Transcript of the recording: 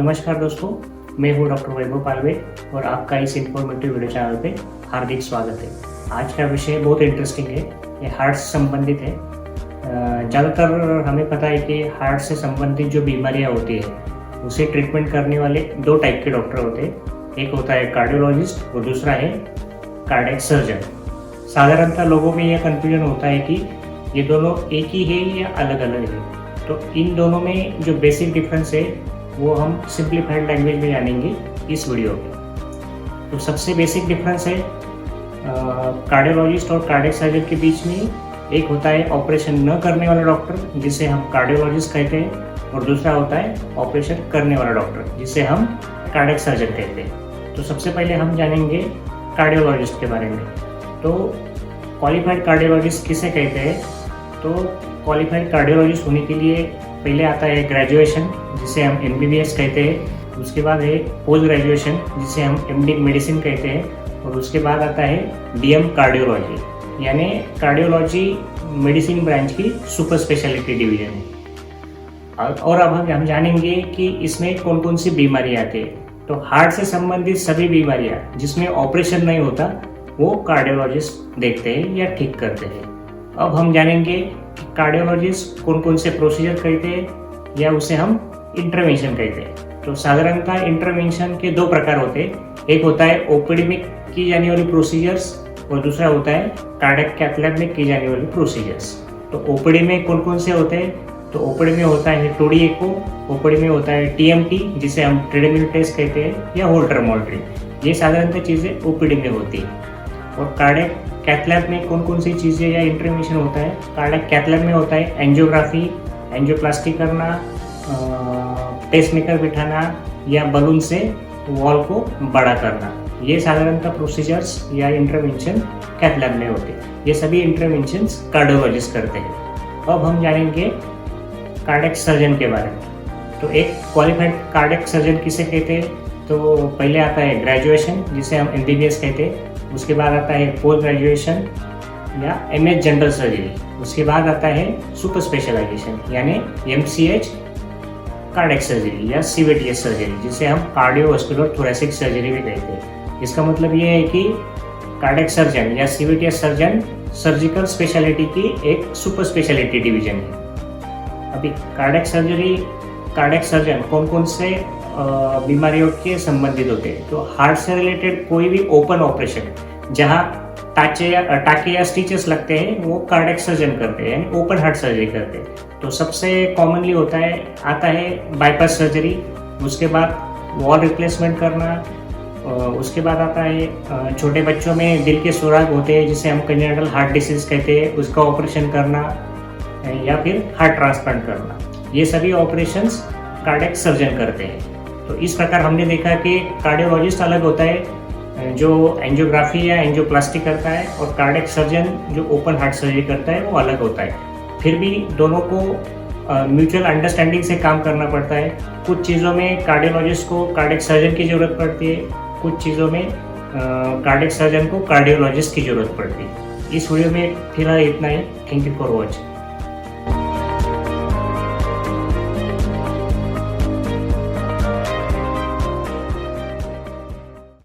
नमस्कार दोस्तों, मैं हूँ डॉक्टर वैभव पालवे और आपका इस इन्फॉर्मेटिव वीडियो चैनल पे हार्दिक स्वागत है। आज का विषय बहुत इंटरेस्टिंग है, ये हार्ट से संबंधित है। ज़्यादातर हमें पता है कि हार्ट से संबंधित जो बीमारियाँ होती है उसे ट्रीटमेंट करने वाले दो टाइप के डॉक्टर होते हैं। एक होता है कार्डियोलॉजिस्ट और दूसरा है कार्डियक सर्जन। साधारणतः लोगों में यह कन्फ्यूजन होता है कि ये दोनों एक ही है या अलग अलग है। तो इन दोनों में जो बेसिक डिफरेंस है वो हम सिंप्लीफाइड लैंग्वेज में जानेंगे इस वीडियो में। तो सबसे बेसिक डिफरेंस है कार्डियोलॉजिस्ट और कार्डियक सर्जन के बीच में। एक होता है ऑपरेशन न करने वाला डॉक्टर जिसे हम कार्डियोलॉजिस्ट कहते हैं, और दूसरा होता है ऑपरेशन करने वाला डॉक्टर जिसे हम कार्डियक सर्जन कहते हैं। तो सबसे पहले हम जानेंगे कार्डियोलॉजिस्ट के बारे में। तो क्वालिफाइड कार्डियोलॉजिस्ट किसे कहते हैं? तो क्वालिफाइड कार्डियोलॉजिस्ट होने के लिए पहले आता है ग्रेजुएशन जिसे हम MBBS कहते हैं, उसके बाद है पोस्ट ग्रेजुएशन जिसे हम MD मेडिसिन कहते हैं, और उसके बाद आता है DM कार्डियोलॉजी, यानी कार्डियोलॉजी मेडिसिन ब्रांच की सुपर स्पेशलिटी डिवीजन है। और अब हम जानेंगे कि इसमें कौन कौन सी बीमारियाँ आती है। तो हार्ट से संबंधित सभी बीमारियाँ जिसमें ऑपरेशन नहीं होता वो कार्डियोलॉजिस्ट देखते हैं या ठीक करते हैं। अब हम जानेंगे कि कार्डियोलॉजिस्ट कौन कौन से प्रोसीजर करते हैं या उसे हम इंटरवेंशन कहते हैं। तो साधारणतः इंटरवेंशन के दो प्रकार होते हैं। एक होता है ओपीडी में की जाने वाली प्रोसीजर्स और दूसरा होता है कार्डियक कैथ लैब में की जाने वाली प्रोसीजर्स। तो ओपीडी में कौन कौन से होते हैं? तो ओपीडी में होता है 2D एको, ओपीडी में होता है TMT जिसे हम ट्रेडमिल टेस्ट कहते हैं, या होल्टर मॉनिटरिंग। ये साधारणतः चीज़ें ओपीडी में होती है। और कार्डियक कैथ लैब में कौन कौन सी चीज़ें या इंटरवेंशन होता है? कार्डियक कैथ लैब में होता है एंजियोग्राफी, एंजियोप्लास्टी करना, पेसमेकर बिठाना या बलून से वॉल को बड़ा करना। ये साधारणतः प्रोसीजर्स या इंटरवेंशन कैथ लैब में होते हैं। ये सभी इंटरवेंशंस कार्डियोलॉजिस्ट करते हैं। अब हम जानेंगे कार्डियक सर्जन के बारे में। तो एक क्वालिफाइड कार्डियक सर्जन किसे कहते हैं? तो पहले आता है ग्रेजुएशन जिसे हम MBBS कहते हैं, उसके बाद आता है पोस्ट ग्रेजुएशन या MS जनरल सर्जरी, उसके बाद आता है सुपर स्पेशलाइजेशन यानी MCH कार्डियक सर्जरी या CVTS सर्जरी जिसे हम कार्डियोवास्कुलर थोरेसिक सर्जरी भी कहते हैं। इसका मतलब ये है कि कार्डियक सर्जन या CVTS सर्जन सर्जिकल स्पेशलिटी की एक सुपर स्पेशलिटी डिवीजन है। अभी कार्डियक सर्जन कौन कौन से बीमारियों के संबंधित होते हैं? तो हार्ट से रिलेटेड कोई भी ओपन ऑपरेशन जहां टाके या स्टिचेस लगते हैं वो कार्डियक सर्जन करते हैं, यानी ओपन हार्ट सर्जरी करते हैं। तो सबसे कॉमनली आता है बाईपास सर्जरी, उसके बाद वॉल रिप्लेसमेंट करना, उसके बाद आता है छोटे बच्चों में दिल के सुराग होते हैं जिसे हम कंजेनिटल हार्ट डिसीज कहते हैं, उसका ऑपरेशन करना, या फिर हार्ट ट्रांसप्लांट करना। ये सभी ऑपरेशंस कार्डियक सर्जन करते हैं। तो इस प्रकार हमने देखा कि कार्डियोलॉजिस्ट अलग होता है जो एंजियोग्राफी या एंजियोप्लास्टी करता है, और कार्डियक सर्जन जो ओपन हार्ट सर्जरी करता है वो अलग होता है। फिर भी दोनों को म्यूचुअल अंडरस्टैंडिंग से काम करना पड़ता है। कुछ चीज़ों में कार्डियोलॉजिस्ट को कार्डियक सर्जन की ज़रूरत पड़ती है, कुछ चीज़ों में कार्डियक सर्जन को कार्डियोलॉजिस्ट की ज़रूरत पड़ती है। इस वीडियो में फिलहाल इतना ही। Thank you for watching.